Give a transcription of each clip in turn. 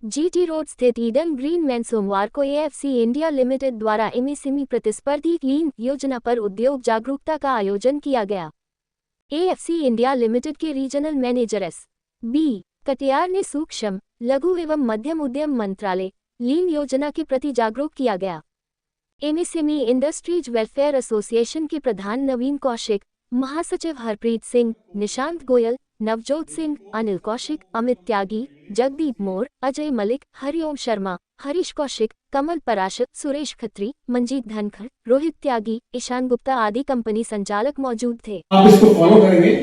GT road स्थित Eden green में सोमवार को एएफसी इंडिया लिमिटेड द्वारा एमएसएमई प्रतिस्पर्धी लीन योजना पर उद्योग जागरूकता का आयोजन किया गया। एएफसी इंडिया लिमिटेड के रीजनल मैनेजर एस.बी. कटियार ने सूक्ष्म, लघु एवं मध्यम उद्यम मंत्रालय लीन योजना के प्रति जागरूक किया गया। एमएसएमई इंडस्ट्रीज वेलफेयर एसोसिएशन के प्रधान नवीन कौशिक, महासचिव हरप्रीत सिंह, निशांत गोयल, नवजोत सिंह, अनिल कौशिक, अमित त्यागी, जगदीप मोर, अजय मलिक, हरिओम शर्मा, हरीश कौशिक, कमल पराशर, सुरेश खत्री, मंजीत धनखड़, रोहित त्यागी, ईशान गुप्ता आदि कंपनी संचालक मौजूद थे। आप इसको फॉलो करेंगे,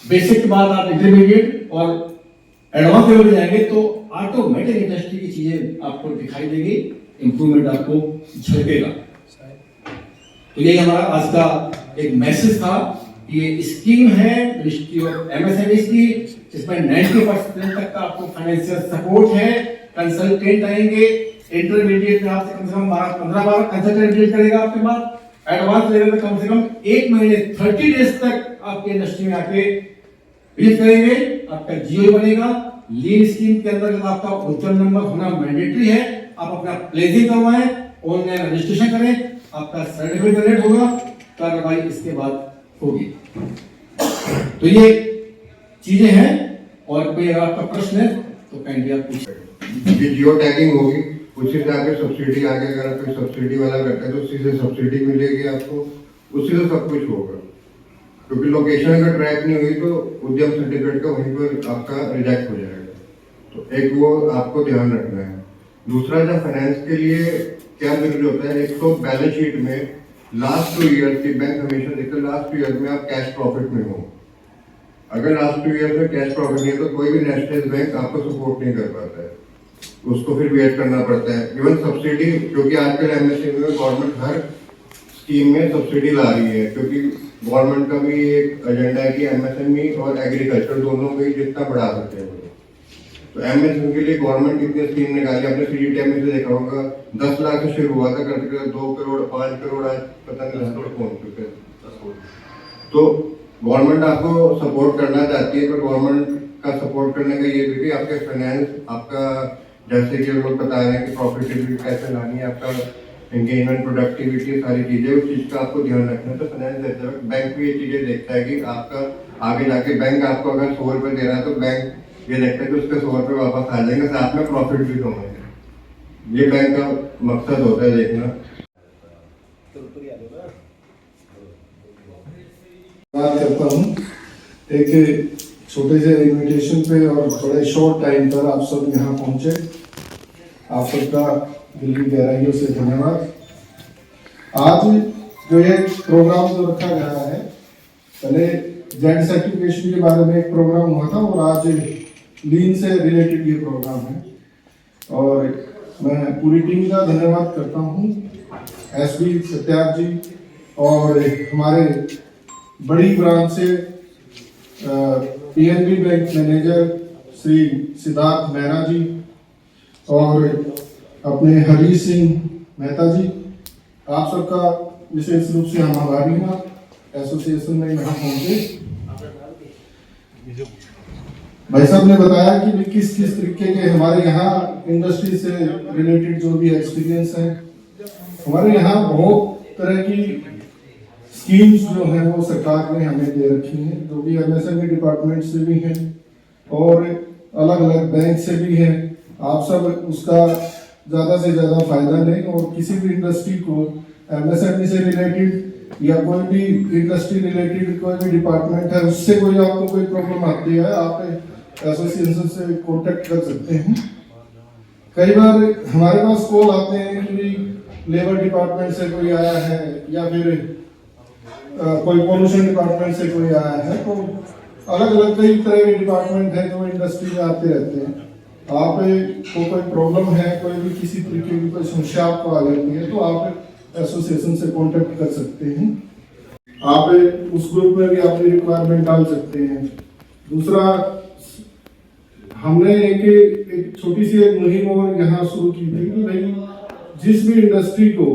बेसिक के बाद आप इंटरमीडिएट और एडवांस लेवल जाएंगे तो ऑटोमेटिक इंडस्ट्री की चीजें आपको दिखाई देगी, इंप्रूवमेंट आपको झलकेगा। तो यही हमारा आज का एक मैसेज था। ये स्कीम है मिनिस्ट्री ऑफ एमएसएमई की, इसमें 90% तक का आपको फाइनेंशियल सपोर्ट है। कंसल्टेंट आएंगे, इंटरमीडिएट में आपसे कम से कम 12-15 बार कंसल्टेंट डील करेगा आपके बाद, एडवांस लेवल में कम से कम 1 महीने 30 डेज तक आपके इंडस्ट्री में आके विजिट करेंगे। आपका जीओ बनेगा। लीन स्कीम के अंदर आपका उज्जवल नंबर होना मैंडेटरी है। आप अपना प्लेजिंग करवाएं, ऑनलाइन रजिस्ट्रेशन करें, आपका सर्टिफिकेट जनरेट होगा, कार्रवाई इसके बाद होगी। तो ये चीजें हैं और कोई अगर आपका प्रश्न है तो काइंडली आप पूछें। जियो टैगिंग होगी, उसी से आगे सब्सिडी आगे अगर कोई सब्सिडी वाला करता है तो उसी से सब्सिडी मिलेगी आपको, उसी से सब कुछ होगा। क्योंकि लोकेशन अगर ट्रैक नहीं हुई तो उद्यम सर्टिफिकेट का वहीं पर आपका रिजेक्ट हो जाएगा। तो एक वो आपको ध्यान रखना है। दूसरा, जब फाइनेंस के लिए क्या जरूरी होता है, एक तो बैलेंस शीट में लास्ट 2 ईयर की बैंक हमेशा देखते हैं लास्ट 2 ईयर में आप कैश प्रॉफिट में हो। अगर लास्ट 2 ईयर में कैश प्रॉफिट नहीं है तो कोई भी नेशनल बैंक आपको सपोर्ट नहीं कर पाता है, उसको फिर वेट करना पड़ता है। इवन सब्सिडी, क्योंकि आजकल एमएसएमई में गवर्नमेंट हर स्कीम में सब्सिडी ला रही है, क्योंकि गवर्नमेंट का भी एक एजेंडा है कि एमएसएमई और एग्रीकल्चर दोनों को ही जितना बढ़ा सकते हैं। तो एमएसएमई के लिए गवर्नमेंट कितने स्कीम निकाली, आपने सीडीटीएम से देखा होगा, 10 लाख से शुरू हुआ था, करते 2 करोड़ 5 करोड़ आज पता नहीं 10 करोड़ पहुंच चुके हैं। तो गवर्नमेंट आपको सपोर्ट करना चाहती है, पर गवर्नमेंट का सपोर्ट करने का ये भी कि आपके फाइनेंस, आपका जैसे कि लोग बता रहे हैं कि प्रॉफिटेबिलिटी कैसे लानी है, आपका एंगेजमेंट, प्रोडक्टिविटी, सारी चीजें, उस चीज का आपको ध्यान रखना है। तो फाइनेंस देते वक्त बैंक भी ये चीजें देखता है कि आपका आगे जाके बैंक आपको अगर 100 रुपए दे रहा है तो बैंक ये देखता है कि उसके 100 रुपए वापस आ जाएंगे, साथ में प्रॉफिट भी कमाएंगे। ये बैंक का मकसद होता है देखना। बात करता हूँ एक छोटे से इन्विटेशन पे और थोड़े शॉर्ट टाइम पर आप सब यहाँ पहुँचे। आप सबका दिल की गहराइयों से धन्यवाद। आज जो ये प्रोग्राम जो रखा गया है, पहले जेड सर्टिफिकेशन के बारे में एक प्रोग्राम हुआ था और आज लीन से रिलेटेड ये प्रोग्राम है। और मैं पूरी टीम का धन्यवाद करता हूँ, एस.बी. कटियार जी और हमारे बड़ी ब्रांच से PNB bank manager Shri Siddharth Mehra ji और अपने हरीश सिंह मेहता जी। आप सबका विशेष रूप से हम आभारी हैं। एसोसिएशन में यहाँ पहुंचे, भाई साहब ने बताया कि किस किस तरीके के हमारे यहाँ इंडस्ट्री से रिलेटेड जो भी एक्सपीरियंस है। हमारे यहाँ बहुत तरह की स्कीम्स जो हैं वो सरकार ने हमें दे रखी हैं, जो भी एमएसएमई डिपार्टमेंट से भी हैं और अलग अलग बैंक से भी हैं। आप सब उसका ज़्यादा से ज़्यादा फायदा लें और किसी भी इंडस्ट्री को एमएसएमई से रिलेटेड या कोई भी इंडस्ट्री रिलेटेड कोई भी डिपार्टमेंट है, उससे कोई आपको कोई प्रॉब्लम आती है, आप एसोसिएशन से कांटेक्ट कर सकते हैं। कई बार हमारे पास कॉल आते हैं कि लेबर डिपार्टमेंट से कोई आया है या फिर कोई पोल्यूशन डिपार्टमेंट से कोई आया है, तो अलग अलग कई तरह के डिपार्टमेंट है जो इंडस्ट्री में आते रहते हैं। आप को कोई प्रॉब्लम है, कोई भी किसी तरीके की कोई समस्या आपको आ जाती है तो आप एसोसिएशन से कांटेक्ट कर सकते हैं। आप उस ग्रुप में भी अपनी रिक्वायरमेंट डाल सकते हैं। दूसरा, हमने एक छोटी सी एक मुहिम और यहाँ शुरू की थी कि भाई जिस भी इंडस्ट्री को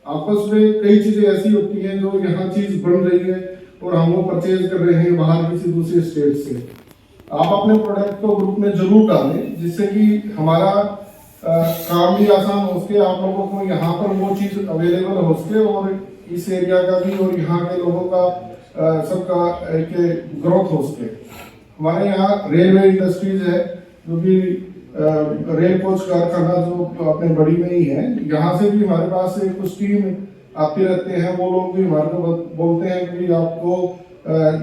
आपस में कई चीजें ऐसी होती हैं जो यहाँ चीज बन रही है और हम वो परचेज कर रहे हैं बाहर किसी दूसरे स्टेट से, आप अपने प्रोडक्ट को ग्रुप में जरूर डालें, जिससे कि हमारा काम भी आसान हो सके, आप लोगों को यहाँ पर वो चीज़ अवेलेबल हो सके और इस एरिया का भी और यहाँ के लोगों का सबका एक ग्रोथ हो सके। हमारे यहाँ रेलवे इंडस्ट्रीज है, जो कि रेल कोच कारखाना जो अपने बड़ी में ही है, यहाँ से भी हमारे पास से कुछ टीम आते रहते हैं। वो लोग भी हमारे को बोलते हैं कि आपको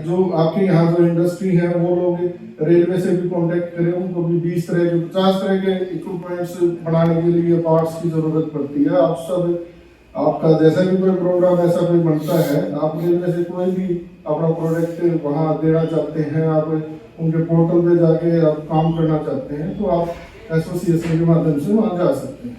जो आपके यहाँ जो इंडस्ट्री है वो लोग रेलवे से भी कांटेक्ट करें, उनको भी 20 तरह के 50 तरह के इक्विपमेंट्स बनाने के लिए पार्ट्स की जरूरत पड़ती है। आप सब आपका जैसा भी कोई प्रोग्राम ऐसा कोई बनता है, आप रेलवे से कोई भी अपना प्रोडक्ट वहाँ देना चाहते हैं, आप उनके पोर्टल पे जाके आप काम करना चाहते हैं, तो आप एसोसिएशन के माध्यम से वहाँ जा सकते हैं।